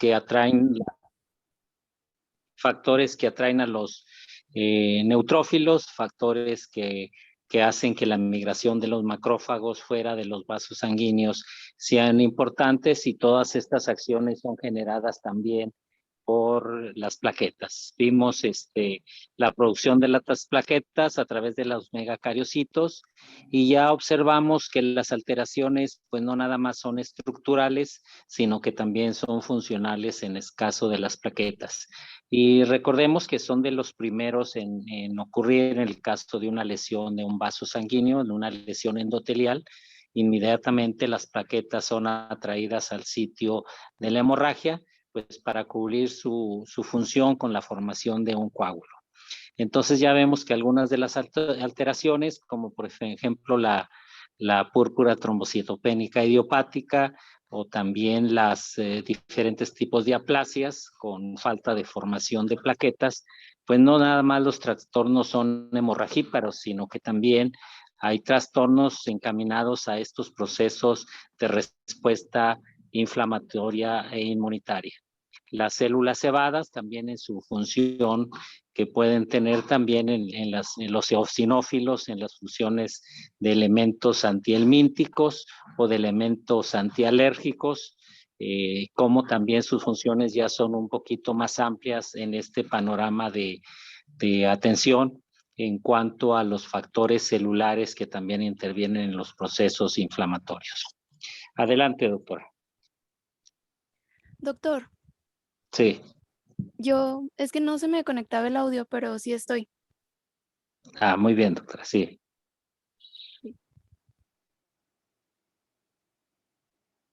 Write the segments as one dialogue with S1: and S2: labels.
S1: que atraen a los neutrófilos, factores que hacen que la migración de los macrófagos fuera de los vasos sanguíneos sean importantes, y todas estas acciones son generadas también por las plaquetas. Vimos la producción de las plaquetas a través de los megacariocitos, y ya observamos que las alteraciones pues no nada más son estructurales, sino que también son funcionales en el caso de las plaquetas. Y recordemos que son de los primeros en ocurrir en el caso de una lesión de un vaso sanguíneo, en una lesión endotelial. Inmediatamente las plaquetas son atraídas al sitio de la hemorragia, pues para cubrir su función con la formación de un coágulo. Entonces ya vemos que algunas de las alteraciones, como por ejemplo la púrpura trombocitopénica idiopática, o también las diferentes tipos de aplasias con falta de formación de plaquetas, pues no nada más los trastornos son hemorragíparos, sino que también hay trastornos encaminados a estos procesos de respuesta inflamatoria e inmunitaria. Las células cebadas también en su función que pueden tener también en los eosinófilos, en las funciones de elementos antihelmínticos o de elementos antialérgicos, como también sus funciones ya son un poquito más amplias en este panorama de atención en cuanto a los factores celulares que también intervienen en los procesos inflamatorios. Adelante, doctora.
S2: Doctor.
S1: Sí.
S2: Es que no se me conectaba el audio, pero sí estoy.
S1: Muy bien, doctora, sí.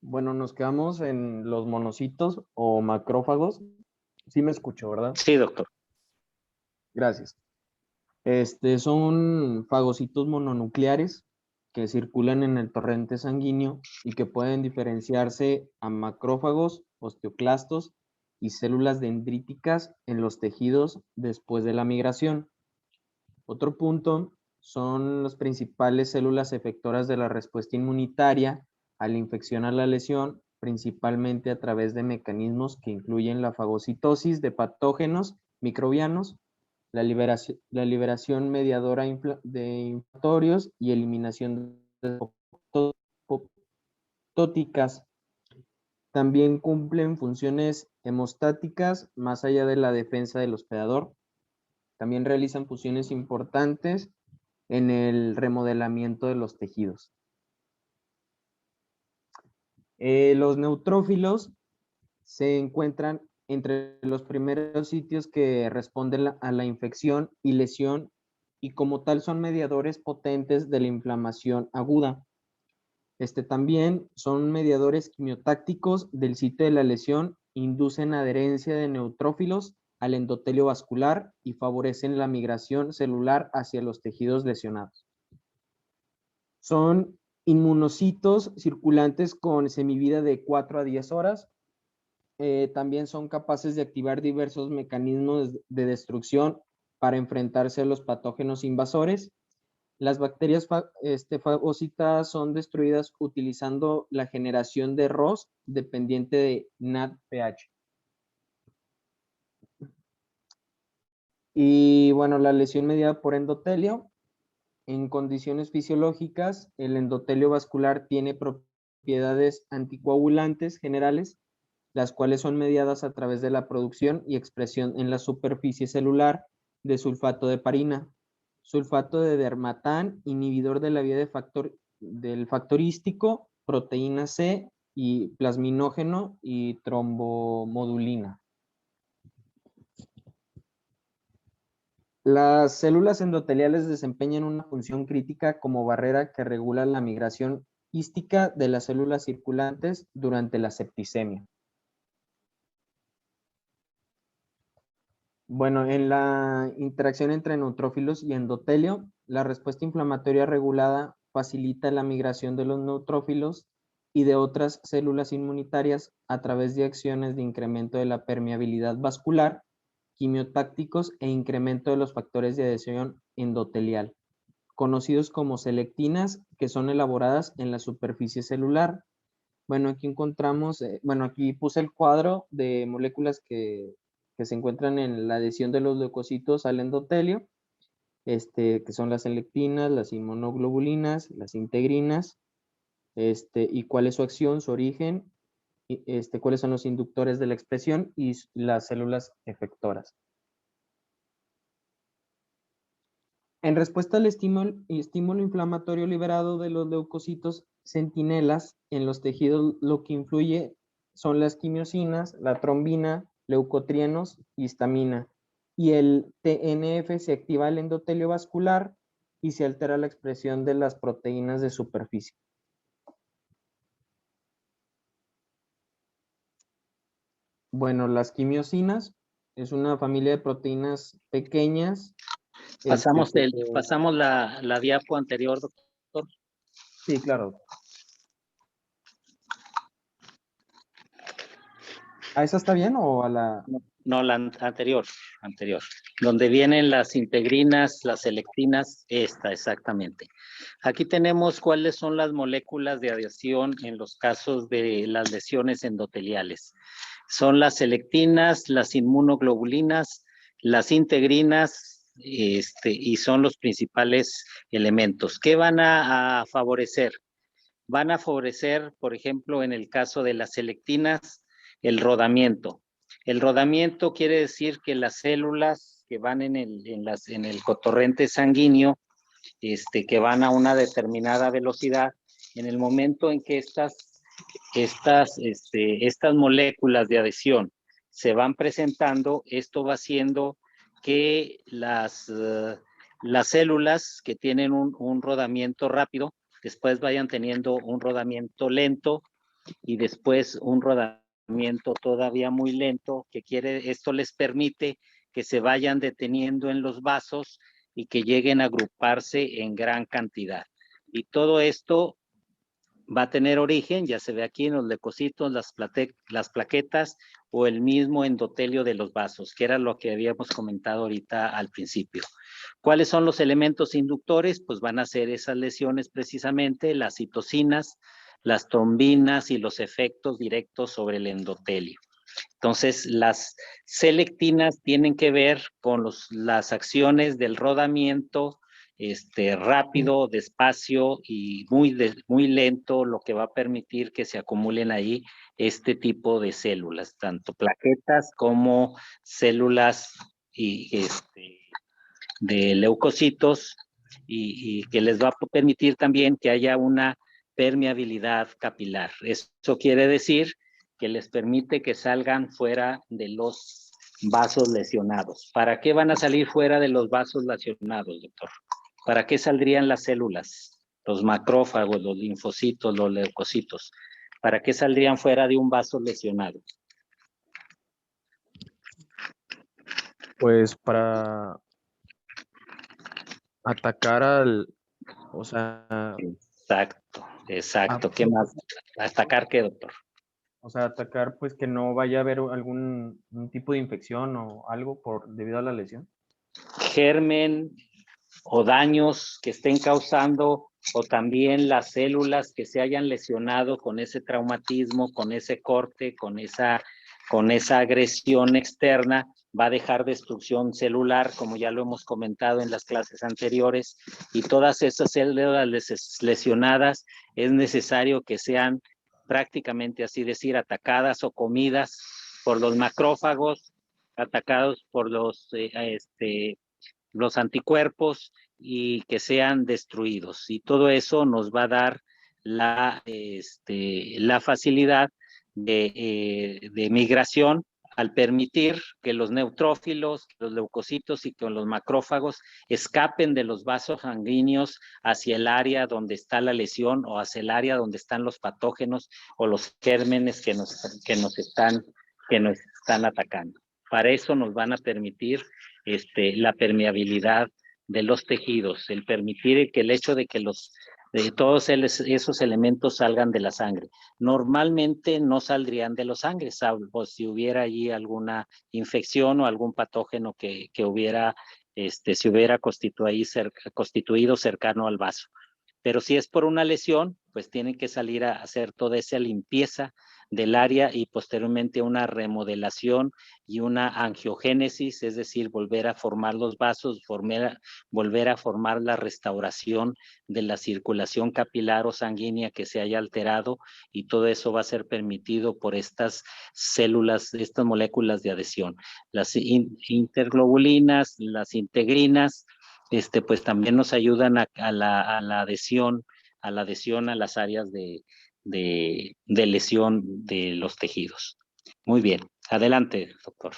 S3: Bueno, nos quedamos en los monocitos o macrófagos. Sí me escucho, ¿verdad?
S1: Sí, doctor.
S3: Gracias. Son fagocitos mononucleares que circulan en el torrente sanguíneo y que pueden diferenciarse a macrófagos, osteoclastos y células dendríticas en los tejidos después de la migración. Otro punto son las principales células efectoras de la respuesta inmunitaria a la infección a la lesión, principalmente a través de mecanismos que incluyen la fagocitosis de patógenos microbianos, la liberación mediadora de inflamatorios y eliminación de apoptóticas. También cumplen funciones hemostáticas más allá de la defensa del hospedador. También realizan funciones importantes en el remodelamiento de los tejidos. Los neutrófilos se encuentran entre los primeros sitios que responden a la infección y lesión, y como tal son mediadores potentes de la inflamación aguda. También son mediadores quimiotácticos del sitio de la lesión, inducen adherencia de neutrófilos al endotelio vascular y favorecen la migración celular hacia los tejidos lesionados. Son inmunocitos circulantes con semivida de 4 a 10 horas. También son capaces de activar diversos mecanismos de destrucción para enfrentarse a los patógenos invasores. Las bacterias fagocitas son destruidas utilizando la generación de ROS dependiente de NADPH. Y bueno, la lesión mediada por endotelio. En condiciones fisiológicas, el endotelio vascular tiene propiedades anticoagulantes generales, las cuales son mediadas a través de la producción y expresión en la superficie celular de sulfato de heparina, sulfato de dermatán, inhibidor de la vía del factorístico, proteína C y plasminógeno y trombomodulina. Las células endoteliales desempeñan una función crítica como barrera que regula la migración hística de las células circulantes durante la septicemia. Bueno, en la interacción entre neutrófilos y endotelio, la respuesta inflamatoria regulada facilita la migración de los neutrófilos y de otras células inmunitarias a través de acciones de incremento de la permeabilidad vascular, quimiotácticos e incremento de los factores de adhesión endotelial, conocidos como selectinas, que son elaboradas en la superficie celular. Bueno, aquí encontramos, bueno, aquí puse el cuadro de moléculas que se encuentran en la adhesión de los leucocitos al endotelio, que son las selectinas, las inmunoglobulinas, las integrinas, y cuál es su acción, su origen, y, cuáles son los inductores de la expresión y las células efectoras. En respuesta al estímulo inflamatorio liberado de los leucocitos centinelas en los tejidos, lo que influye son las quimiosinas, la trombina, leucotrienos, histamina. Y el TNF se activa el endotelio vascular y se altera la expresión de las proteínas de superficie. Bueno, las quimiosinas es una familia de proteínas pequeñas.
S1: Pasamos la diapo anterior, doctor.
S3: Sí, claro. ¿A esa está bien o a la...?
S1: No, la anterior, donde vienen las integrinas, las selectinas, esta exactamente. Aquí tenemos cuáles son las moléculas de adhesión en los casos de las lesiones endoteliales. Son las selectinas, las inmunoglobulinas, las integrinas, y son los principales elementos. ¿Qué van a favorecer? Van a favorecer, por ejemplo, en el caso de las selectinas, el rodamiento. El rodamiento quiere decir que las células que van en el cotorrente sanguíneo, que van a una determinada velocidad, en el momento en que estas moléculas de adhesión se van presentando, esto va haciendo que las células que tienen un rodamiento rápido, después vayan teniendo un rodamiento lento y después un rodamiento todavía muy lento, esto les permite que se vayan deteniendo en los vasos y que lleguen a agruparse en gran cantidad. Y todo esto va a tener origen, ya se ve aquí en los leucocitos, las plaquetas o el mismo endotelio de los vasos, que era lo que habíamos comentado ahorita al principio. ¿Cuáles son los elementos inductores? Pues van a ser esas lesiones precisamente, las citocinas, las trombinas y los efectos directos sobre el endotelio. Entonces, las selectinas tienen que ver con las acciones del rodamiento rápido, despacio y muy lento, lo que va a permitir que se acumulen ahí este tipo de células, tanto plaquetas como células de leucocitos y que les va a permitir también que haya una permeabilidad capilar. Eso quiere decir que les permite que salgan fuera de los vasos lesionados. ¿Para qué van a salir fuera de los vasos lesionados, doctor? ¿Para qué saldrían las células? Los macrófagos, los linfocitos, los leucocitos. ¿Para qué saldrían fuera de un vaso lesionado?
S3: Pues para atacar o sea...
S1: Exacto. ¿Qué más? ¿Atacar qué, doctor?
S3: O sea, atacar pues que no vaya a haber algún tipo de infección o algo debido a la lesión.
S1: Germen o daños que estén causando, o también las células que se hayan lesionado con ese traumatismo, con ese corte, con esa agresión externa, va a dejar destrucción celular, como ya lo hemos comentado en las clases anteriores, y todas esas células lesionadas es necesario que sean prácticamente, así decir, atacadas o comidas por los macrófagos, atacados por los anticuerpos y que sean destruidos. Y todo eso nos va a dar la facilidad de migración al permitir que los neutrófilos, los leucocitos y que los macrófagos escapen de los vasos sanguíneos hacia el área donde está la lesión o hacia el área donde están los patógenos o los gérmenes que nos están atacando. Para eso nos van a permitir la permeabilidad de los tejidos, el permitir que el hecho de que todos esos elementos salgan de la sangre. Normalmente no saldrían de la sangre, salvo si hubiera allí alguna infección o algún patógeno que hubiera, se hubiera constituido cercano al vaso. Pero si es por una lesión, pues tienen que salir a hacer toda esa limpieza del área y posteriormente una remodelación y una angiogénesis, es decir, volver a formar los vasos, volver a formar la restauración de la circulación capilar o sanguínea que se haya alterado, y todo eso va a ser permitido por estas células, estas moléculas de adhesión. Las interglobulinas, las integrinas, pues también nos ayudan a la adhesión, a las áreas de lesión de los tejidos. Muy bien, adelante, doctor.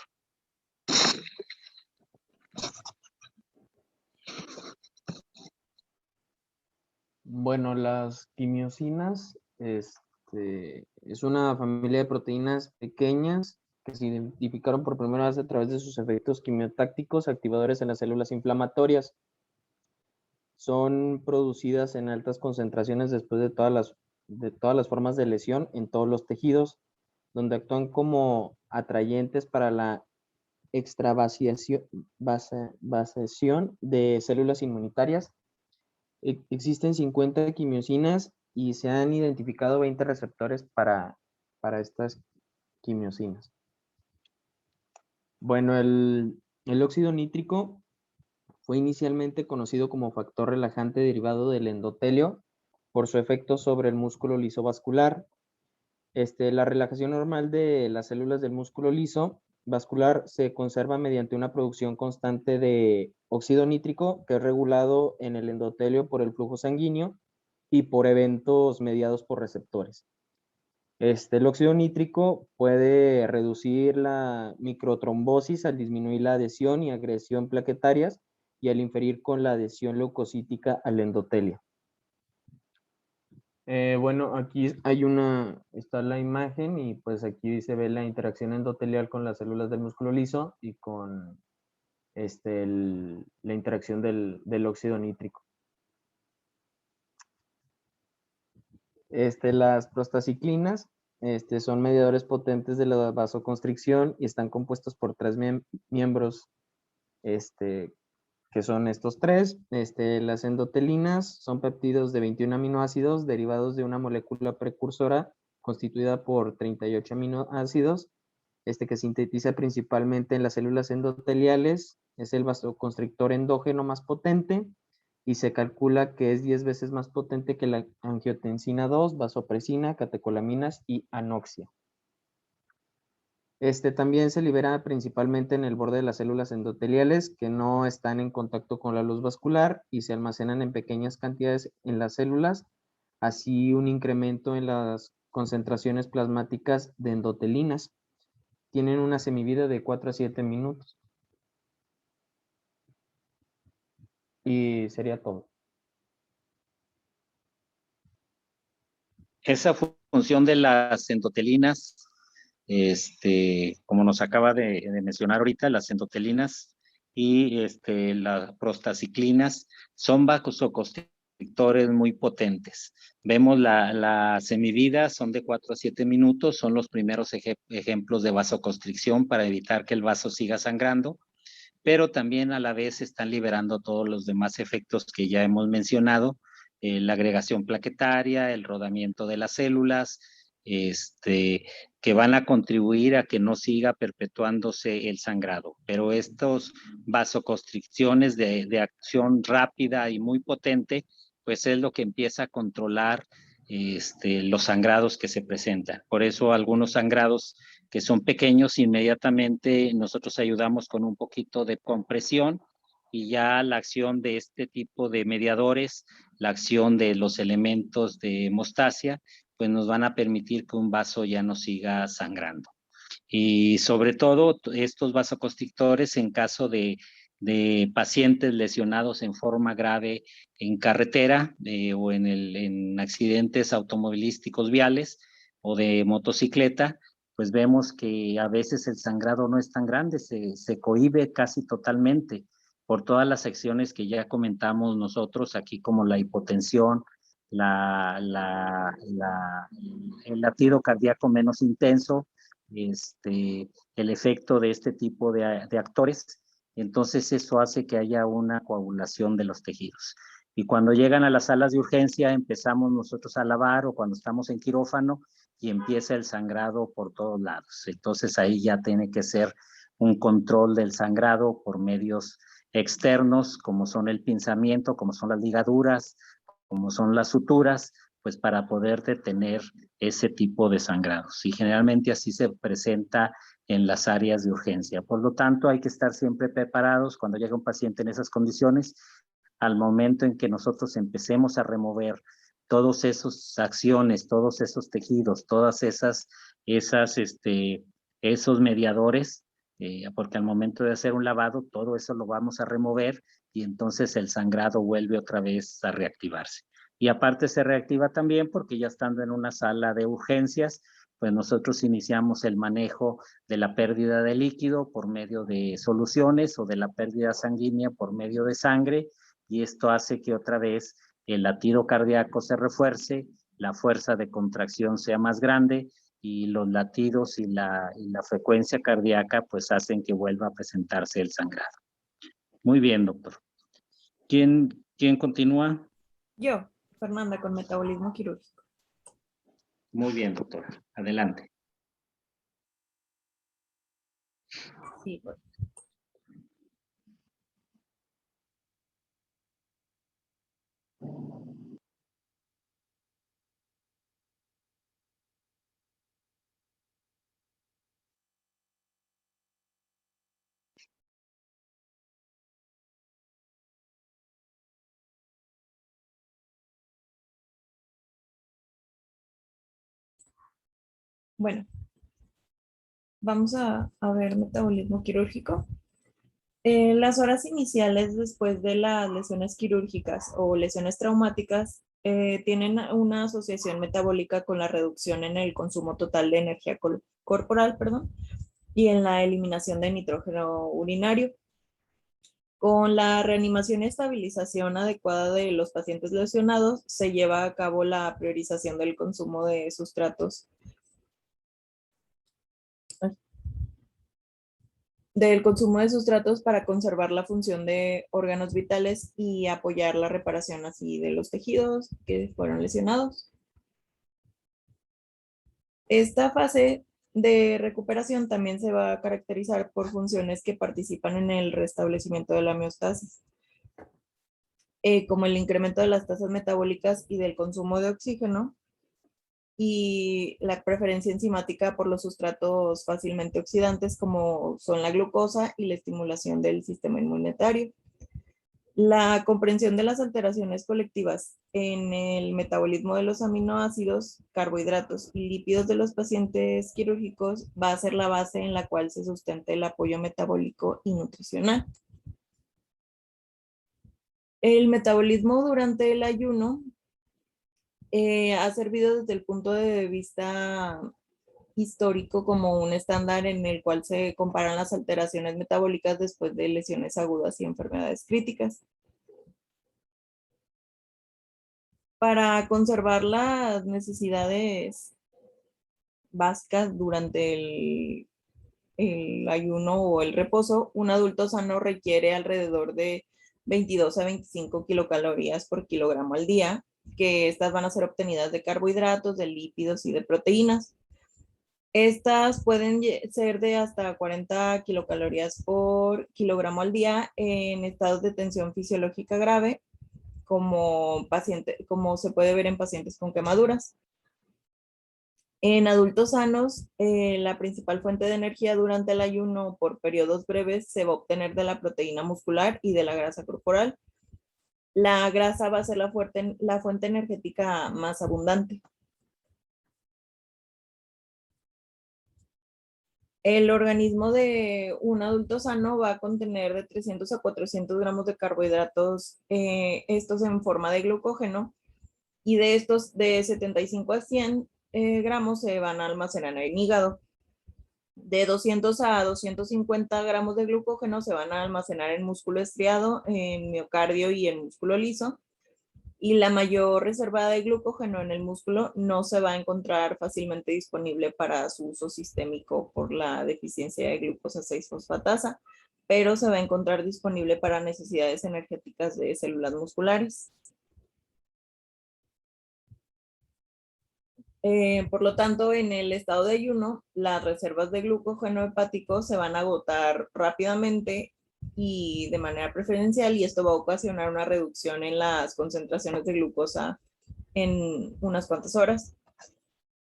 S3: Bueno, las quimiosinas es una familia de proteínas pequeñas que se identificaron por primera vez a través de sus efectos quimiotácticos activadores en las células inflamatorias. Son producidas en altas concentraciones después de todas las formas de lesión en todos los tejidos, donde actúan como atrayentes para la extravasación de células inmunitarias. Existen 50 quimiosinas y se han identificado 20 receptores para estas quimiosinas. Bueno, el óxido nítrico fue inicialmente conocido como factor relajante derivado del endotelio por su efecto sobre el músculo liso vascular. La relajación normal de las células del músculo liso vascular se conserva mediante una producción constante de óxido nítrico que es regulado en el endotelio por el flujo sanguíneo y por eventos mediados por receptores. El óxido nítrico puede reducir la microtrombosis al disminuir la adhesión y agresión plaquetarias y al inferir con la adhesión leucocítica al endotelio. Bueno, aquí está la imagen y pues aquí se ve la interacción endotelial con las células del músculo liso y con la interacción del óxido nítrico. Las prostaciclinas son mediadores potentes de la vasoconstricción y están compuestos por tres miembros que son estos tres. Las endotelinas son péptidos de 21 aminoácidos derivados de una molécula precursora constituida por 38 aminoácidos, que sintetiza principalmente en las células endoteliales. Es el vasoconstrictor endógeno más potente y se calcula que es 10 veces más potente que la angiotensina 2, vasopresina, catecolaminas y anoxia. También se libera principalmente en el borde de las células endoteliales que no están en contacto con la luz vascular y se almacenan en pequeñas cantidades en las células, así un incremento en las concentraciones plasmáticas de endotelinas. Tienen una semivida de 4 a 7 minutos. Y sería todo.
S1: Esa función de las endotelinas, como nos acaba de mencionar ahorita, las endotelinas y las prostaciclinas son vasoconstrictores muy potentes. Vemos la semivida, son de 4 a 7 minutos, son los primeros ejemplos de vasoconstricción para evitar que el vaso siga sangrando, pero también a la vez están liberando todos los demás efectos que ya hemos mencionado, la agregación plaquetaria, el rodamiento de las células, que van a contribuir a que no siga perpetuándose el sangrado. Pero estos vasoconstricciones de acción rápida y muy potente, pues es lo que empieza a controlar los sangrados que se presentan. Por eso algunos sangrados que son pequeños, inmediatamente nosotros ayudamos con un poquito de compresión y ya la acción de este tipo de mediadores, la acción de los elementos de hemostasia, pues nos van a permitir que un vaso ya no siga sangrando. Y sobre todo estos vasoconstrictores en caso de pacientes lesionados en forma grave en carretera o en accidentes automovilísticos viales o de motocicleta, pues vemos que a veces el sangrado no es tan grande, se cohíbe casi totalmente por todas las acciones que ya comentamos nosotros aquí, como la hipotensión, el latido cardíaco menos intenso, el efecto de este tipo de actores. Entonces eso hace que haya una coagulación de los tejidos. Y cuando llegan a las salas de urgencia empezamos nosotros a lavar, o cuando estamos en quirófano y empieza el sangrado por todos lados. Entonces ahí ya tiene que ser un control del sangrado por medios externos, como son el pinzamiento, como son las ligaduras, como son las suturas, pues para poder detener ese tipo de sangrados. Y generalmente así se presenta en las áreas de urgencia. Por lo tanto, hay que estar siempre preparados cuando llega un paciente en esas condiciones. Al momento en que nosotros empecemos a remover todas esas acciones, todos esos tejidos, todas esos mediadores, porque al momento de hacer un lavado, todo eso lo vamos a remover y entonces el sangrado vuelve otra vez a reactivarse. Y aparte se reactiva también porque ya estando en una sala de urgencias, pues nosotros iniciamos el manejo de la pérdida de líquido por medio de soluciones o de la pérdida sanguínea por medio de sangre, y esto hace que otra vez el latido cardíaco se refuerce, la fuerza de contracción sea más grande y los latidos y la frecuencia cardíaca pues hacen que vuelva a presentarse el sangrado. Muy bien, doctor. ¿Quién continúa?
S4: Yo, Fernanda, con metabolismo quirúrgico.
S1: Muy bien, doctor. Adelante.
S4: Sí, pues. Bueno, vamos a ver metabolismo quirúrgico. Las horas iniciales después de las lesiones quirúrgicas o lesiones traumáticas tienen una asociación metabólica con la reducción en el consumo total de energía corporal, y en la eliminación de nitrógeno urinario. Con la reanimación y estabilización adecuada de los pacientes lesionados, se lleva a cabo la priorización del consumo de sustratos para conservar la función de órganos vitales y apoyar la reparación así de los tejidos que fueron lesionados. Esta fase de recuperación también se va a caracterizar por funciones que participan en el restablecimiento de la homeostasis, como el incremento de las tasas metabólicas y del consumo de oxígeno, y la preferencia enzimática por los sustratos fácilmente oxidantes como son la glucosa y la estimulación del sistema inmunitario. La comprensión de las alteraciones colectivas en el metabolismo de los aminoácidos, carbohidratos y lípidos de los pacientes quirúrgicos va a ser la base en la cual se sustenta el apoyo metabólico y nutricional. El metabolismo durante el ayuno ha servido desde el punto de vista histórico como un estándar en el cual se comparan las alteraciones metabólicas después de lesiones agudas y enfermedades críticas. Para conservar las necesidades básicas durante el ayuno o el reposo, un adulto sano requiere alrededor de 22 a 25 kilocalorías por kilogramo al día, que estas van a ser obtenidas de carbohidratos, de lípidos y de proteínas. Estas pueden ser de hasta 40 kilocalorías por kilogramo al día en estados de tensión fisiológica grave, como se puede ver en pacientes con quemaduras. En adultos sanos, la principal fuente de energía durante el ayuno por periodos breves se va a obtener de la proteína muscular y de la grasa corporal. La grasa va a ser la fuente energética más abundante. El organismo de un adulto sano va a contener de 300 a 400 gramos de carbohidratos, estos en forma de glucógeno, y de estos de 75 a 100 gramos se van a almacenar en el hígado. De 200 a 250 gramos de glucógeno se van a almacenar en músculo estriado, en miocardio y en músculo liso. Y la mayor reserva de glucógeno en el músculo no se va a encontrar fácilmente disponible para su uso sistémico por la deficiencia de glucosa 6-fosfatasa, pero se va a encontrar disponible para necesidades energéticas de células musculares. Por lo tanto, en el estado de ayuno, las reservas de glucógeno hepático se van a agotar rápidamente y de manera preferencial, y esto va a ocasionar una reducción en las concentraciones de glucosa en unas cuantas horas.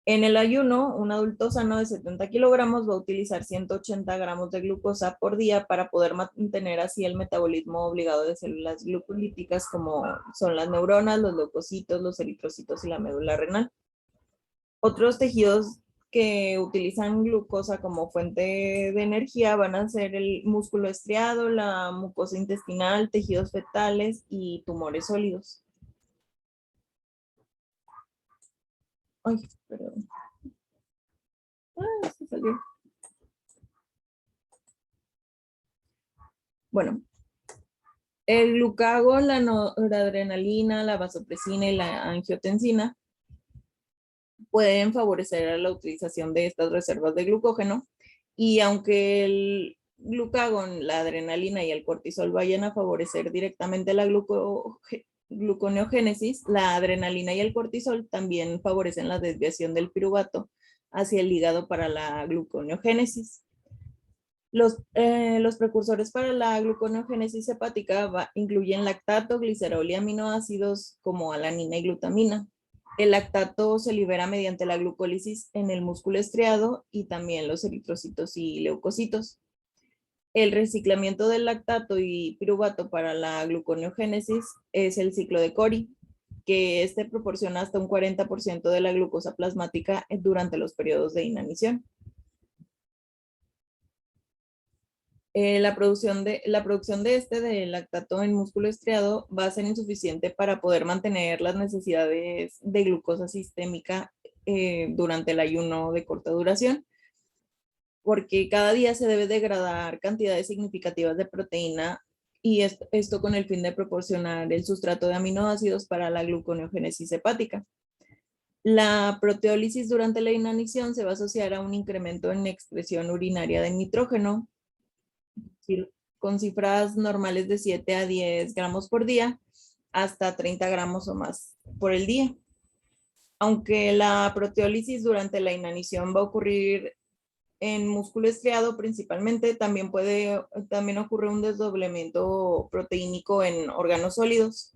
S4: En el ayuno, un adulto sano de 70 kilogramos va a utilizar 180 gramos de glucosa por día para poder mantener así el metabolismo obligado de células glucolíticas como son las neuronas, los leucocitos, los eritrocitos y la médula renal. Otros tejidos que utilizan glucosa como fuente de energía van a ser el músculo estriado, la mucosa intestinal, tejidos fetales y tumores sólidos. Ay, perdón. Se salió. Bueno, el glucagón, la noradrenalina, la vasopresina y la angiotensina pueden favorecer a la utilización de estas reservas de glucógeno, y aunque el glucagón, la adrenalina y el cortisol vayan a favorecer directamente la gluconeogénesis, la adrenalina y el cortisol también favorecen la desviación del piruvato hacia el hígado para la gluconeogénesis. Los precursores para la gluconeogénesis hepática incluyen lactato, glicerol y aminoácidos como alanina y glutamina. El lactato se libera mediante la glucólisis en el músculo estriado y también los eritrocitos y leucocitos. El reciclamiento del lactato y piruvato para la gluconeogénesis es el ciclo de Cori, que este proporciona hasta un 40% de la glucosa plasmática durante los periodos de inanición. La producción de del lactato en músculo estriado va a ser insuficiente para poder mantener las necesidades de glucosa sistémica durante el ayuno de corta duración, porque cada día se debe degradar cantidades significativas de proteína, y esto con el fin de proporcionar el sustrato de aminoácidos para la gluconeogénesis hepática. La proteólisis durante la inanición se va a asociar a un incremento en la excreción urinaria de nitrógeno, con cifras normales de 7 a 10 gramos por día, hasta 30 gramos o más por el día. Aunque la proteólisis durante la inanición va a ocurrir en músculo estriado principalmente, también ocurre un desdoblamiento proteínico en órganos sólidos.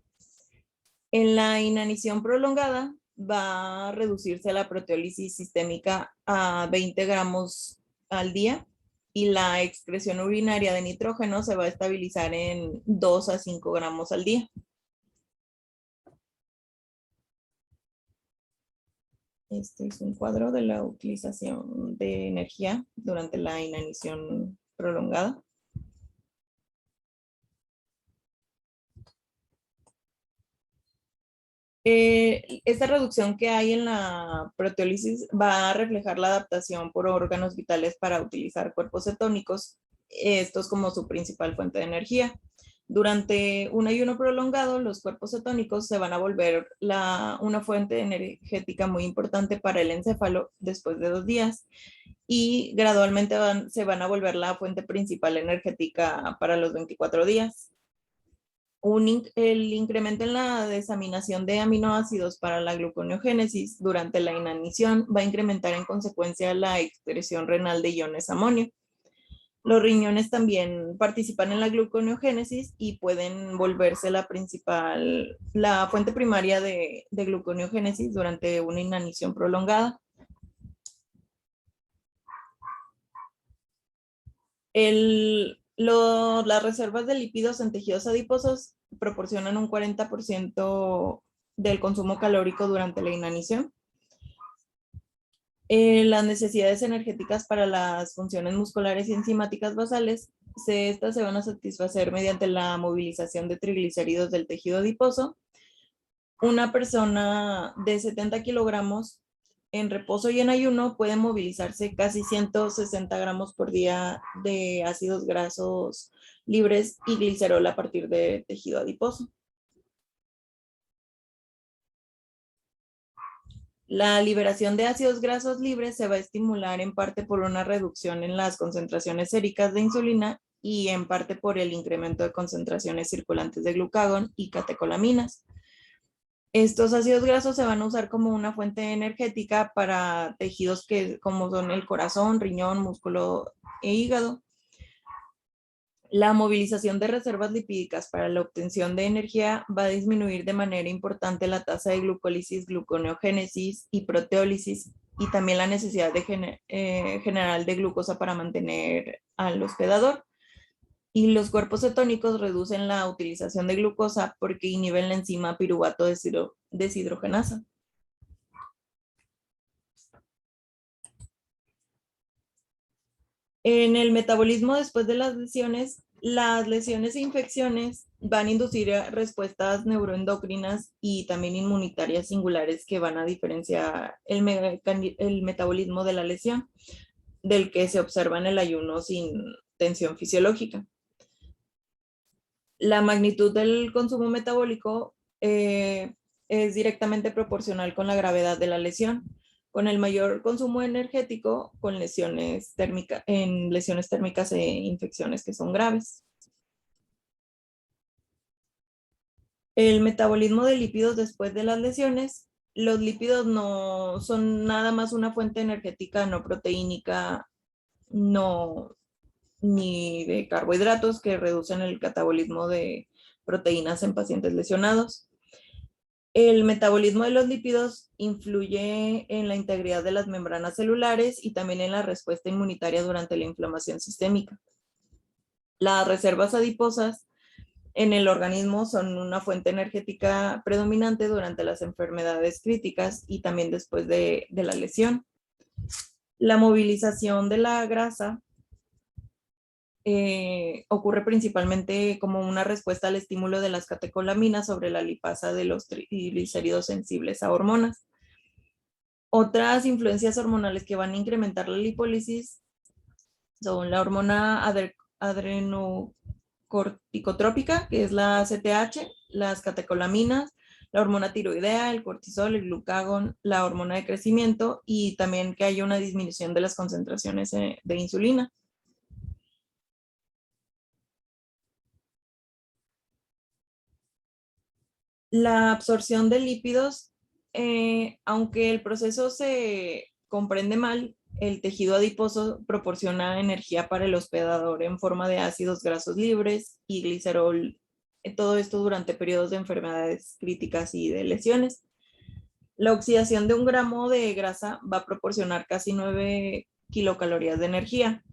S4: En la inanición prolongada va a reducirse la proteólisis sistémica a 20 gramos al día, y la excreción urinaria de nitrógeno se va a estabilizar en 2 a 5 gramos al día. Este es un cuadro de la utilización de energía durante la inanición prolongada. Esta reducción que hay en la proteólisis va a reflejar la adaptación por órganos vitales para utilizar cuerpos cetónicos, estos como su principal fuente de energía. Durante un ayuno prolongado, los cuerpos cetónicos se van a volver una fuente energética muy importante para el encéfalo después de 2 días, y gradualmente se van a volver la fuente principal energética para los 24 días. El incremento en la desaminación de aminoácidos para la gluconeogénesis durante la inanición va a incrementar en consecuencia la excreción renal de iones amonio. Los riñones también participan en la gluconeogénesis y pueden volverse la fuente primaria de gluconeogénesis durante una inanición prolongada. Las reservas de lípidos en tejidos adiposos proporcionan un 40% del consumo calórico durante la inanición. Las necesidades energéticas para las funciones musculares y enzimáticas basales, estas se van a satisfacer mediante la movilización de triglicéridos del tejido adiposo. Una persona de 70 kilogramos en reposo y en ayuno puede movilizarse casi 160 gramos por día de ácidos grasos libres y glicerol a partir de tejido adiposo. La liberación de ácidos grasos libres se va a estimular en parte por una reducción en las concentraciones séricas de insulina y en parte por el incremento de concentraciones circulantes de glucagón y catecolaminas. Estos ácidos grasos se van a usar como una fuente energética para tejidos como son el corazón, riñón, músculo e hígado. La movilización de reservas lipídicas para la obtención de energía va a disminuir de manera importante la tasa de glucólisis, gluconeogénesis y proteólisis, y también la necesidad general de glucosa para mantener al hospedador. Y los cuerpos cetónicos reducen la utilización de glucosa porque inhiben la enzima piruvato deshidrogenasa. En el metabolismo después de las lesiones e infecciones van a inducir respuestas neuroendocrinas y también inmunitarias singulares que van a diferenciar el metabolismo de la lesión del que se observa en el ayuno sin tensión fisiológica. La magnitud del consumo metabólico es directamente proporcional con la gravedad de la lesión, con el mayor consumo energético en lesiones térmicas e infecciones que son graves. El metabolismo de lípidos después de las lesiones. Los lípidos no son nada más una fuente energética no proteínica, ni de carbohidratos que reducen el catabolismo de proteínas en pacientes lesionados. El metabolismo de los lípidos influye en la integridad de las membranas celulares y también en la respuesta inmunitaria durante la inflamación sistémica. Las reservas adiposas en el organismo son una fuente energética predominante durante las enfermedades críticas y también después de la lesión. La movilización de la grasa ocurre principalmente como una respuesta al estímulo de las catecolaminas sobre la lipasa de los triglicéridos sensibles a hormonas. Otras influencias hormonales que van a incrementar la lipólisis son la hormona adrenocorticotrópica, que es la ACTH, las catecolaminas, la hormona tiroidea, el cortisol, el glucagón, la hormona de crecimiento y también que haya una disminución de las concentraciones de insulina. La absorción de lípidos, aunque el proceso se comprende mal, el tejido adiposo proporciona energía para el hospedador en forma de ácidos grasos libres y glicerol, todo esto durante periodos de enfermedades críticas y de lesiones. La oxidación de 1 gramo de grasa va a proporcionar casi 9 kilocalorías de energía,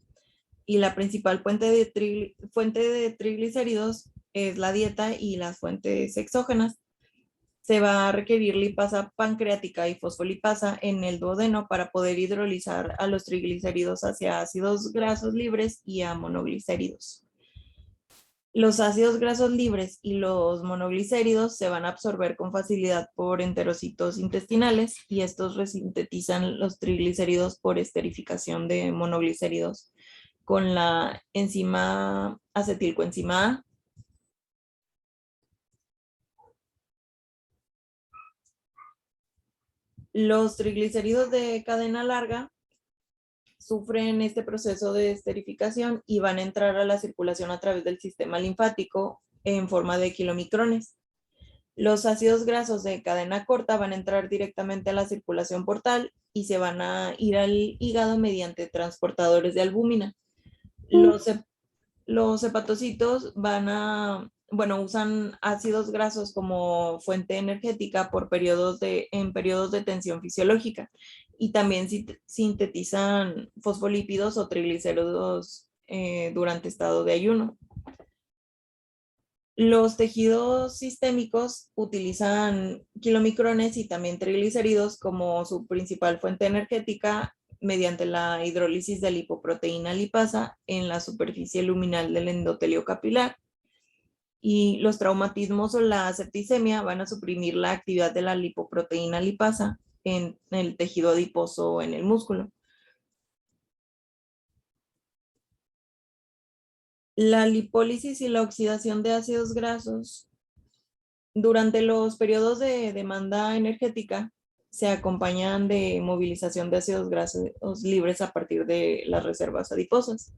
S4: y la principal fuente de triglicéridos es la dieta y las fuentes exógenas. Se va a requerir lipasa pancreática y fosfolipasa en el duodeno para poder hidrolizar a los triglicéridos hacia ácidos grasos libres y a monoglicéridos. Los ácidos grasos libres y los monoglicéridos se van a absorber con facilidad por enterocitos intestinales y estos resintetizan los triglicéridos por esterificación de monoglicéridos con la enzima acetilcoenzima A. Los triglicéridos de cadena larga sufren este proceso de esterificación y van a entrar a la circulación a través del sistema linfático en forma de kilomicrones. Los ácidos grasos de cadena corta van a entrar directamente a la circulación portal y se van a ir al hígado mediante transportadores de albúmina. Los hepatocitos usan ácidos grasos como fuente energética en periodos de tensión fisiológica y también sintetizan fosfolípidos o triglicéridos durante estado de ayuno. Los tejidos sistémicos utilizan kilomicrones y también triglicéridos como su principal fuente energética mediante la hidrólisis de lipoproteína lipasa en la superficie luminal del endotelio capilar. Y los traumatismos o la septicemia van a suprimir la actividad de la lipoproteína lipasa en el tejido adiposo o en el músculo. La lipólisis y la oxidación de ácidos grasos durante los periodos de demanda energética se acompañan de movilización de ácidos grasos libres a partir de las reservas adiposas.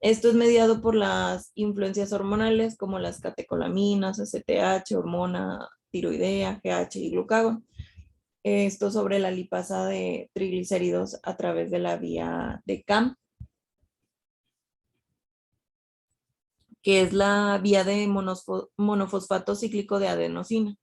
S4: Esto es mediado por las influencias hormonales como las catecolaminas, ACTH, hormona tiroidea, GH y glucagón. Esto sobre la lipasa de triglicéridos a través de la vía de CAM, que es la vía de monofosfato cíclico de adenosina.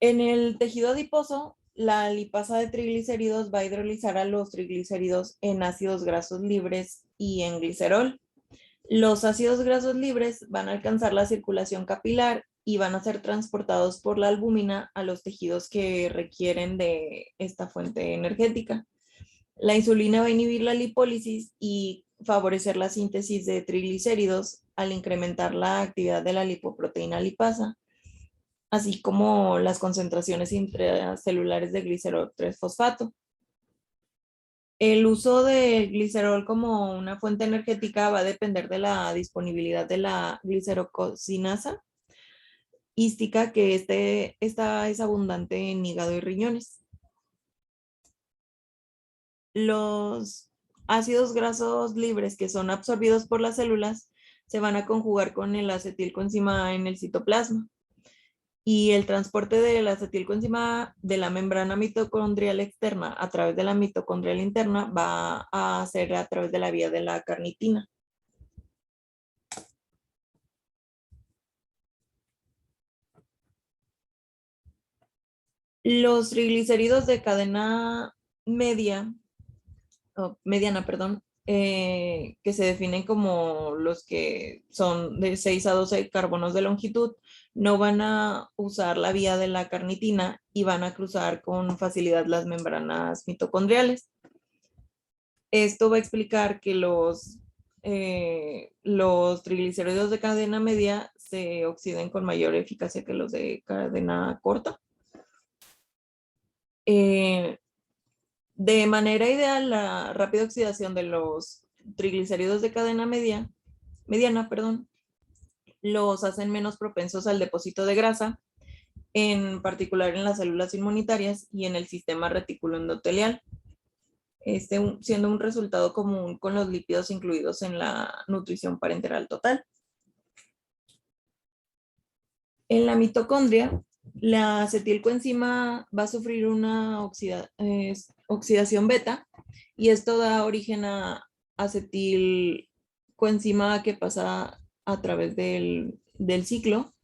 S4: En el tejido adiposo, la lipasa de triglicéridos va a hidrolizar a los triglicéridos en ácidos grasos libres y en glicerol. Los ácidos grasos libres van a alcanzar la circulación capilar y van a ser transportados por la albúmina a los tejidos que requieren de esta fuente energética. La insulina va a inhibir la lipólisis y favorecer la síntesis de triglicéridos al incrementar la actividad de la lipoproteína lipasa, así como las concentraciones intracelulares de glicerol 3-fosfato. El uso del glicerol como una fuente energética va a depender de la disponibilidad de la glicerococinasa hística, que esta es abundante en hígado y riñones. Los ácidos grasos libres que son absorbidos por las células se van a conjugar con el acetilcoenzima A en el citoplasma. Y el transporte del acetilcoenzima A de la membrana mitocondrial externa a través de la mitocondrial interna va a ser a través de la vía de la carnitina. Los triglicéridos de cadena mediana, que se definen como los que son de 6 a 12 carbonos de longitud, no van a usar la vía de la carnitina y van a cruzar con facilidad las membranas mitocondriales. Esto va a explicar que los triglicéridos de cadena media se oxiden con mayor eficacia que los de cadena corta. De manera ideal, la rápida oxidación de los triglicéridos de cadena mediana, los hacen menos propensos al depósito de grasa, en particular en las células inmunitarias y en el sistema retículo endotelial, siendo un resultado común con los lípidos incluidos en la nutrición parenteral total. En la mitocondria, la acetilcoenzima va a sufrir una oxidación beta, y esto da origen a acetilcoenzima que pasa a través del ciclo,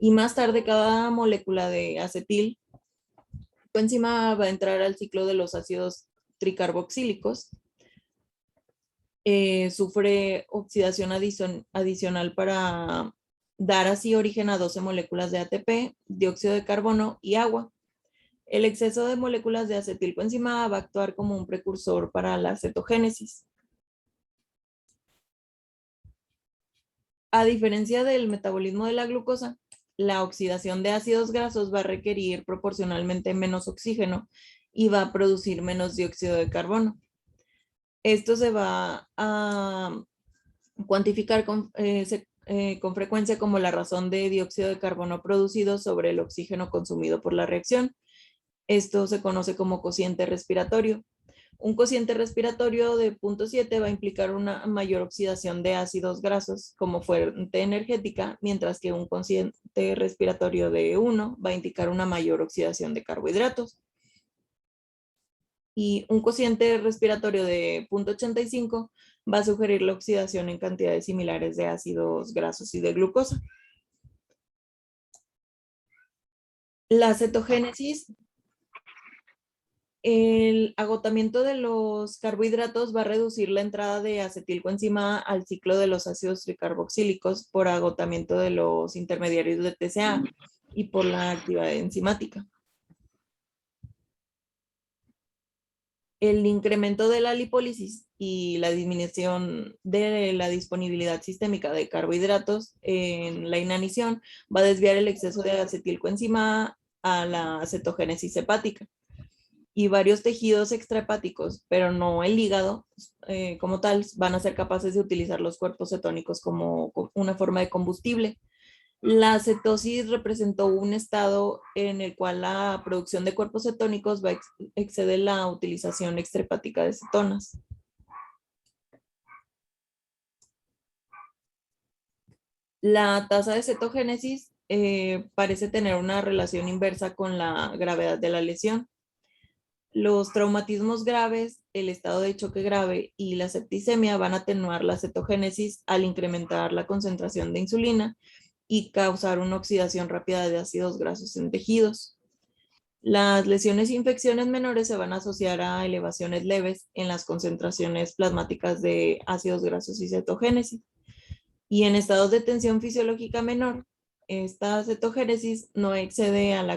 S4: y más tarde cada molécula de acetilcoenzima va a entrar al ciclo de los ácidos tricarboxílicos. Sufre oxidación adicional para dar así origen a 12 moléculas de ATP, dióxido de carbono y agua. El exceso de moléculas de acetilcoenzima va a actuar como un precursor para la cetogénesis. A diferencia del metabolismo de la glucosa, la oxidación de ácidos grasos va a requerir proporcionalmente menos oxígeno y va a producir menos dióxido de carbono. Esto se va a cuantificar con frecuencia como la razón de dióxido de carbono producido sobre el oxígeno consumido por la reacción. Esto se conoce como cociente respiratorio. Un cociente respiratorio de 0.7 va a implicar una mayor oxidación de ácidos grasos como fuente energética, mientras que un cociente respiratorio de 1 va a indicar una mayor oxidación de carbohidratos. Y un cociente respiratorio de 0.85 va a sugerir la oxidación en cantidades similares de ácidos grasos y de glucosa. La cetogénesis, el agotamiento de los carbohidratos va a reducir la entrada de acetilcoenzima al ciclo de los ácidos tricarboxílicos por agotamiento de los intermediarios de TCA y por la actividad enzimática. El incremento de la lipólisis y la disminución de la disponibilidad sistémica de carbohidratos en la inanición va a desviar el exceso de acetilcoenzima a la cetogénesis hepática. Y varios tejidos extrahepáticos, pero no el hígado como tal, van a ser capaces de utilizar los cuerpos cetónicos como una forma de combustible. La cetosis representó un estado en el cual la producción de cuerpos cetónicos va a exceder la utilización extrahepática de cetonas. La tasa de cetogénesis parece tener una relación inversa con la gravedad de la lesión. Los traumatismos graves, el estado de choque grave y la septicemia van a atenuar la cetogénesis al incrementar la concentración de insulina y causar una oxidación rápida de ácidos grasos en tejidos. Las lesiones e infecciones menores se van a asociar a elevaciones leves en las concentraciones plasmáticas de ácidos grasos y cetogénesis. Y en estados de tensión fisiológica menor, esta cetogénesis no excede a la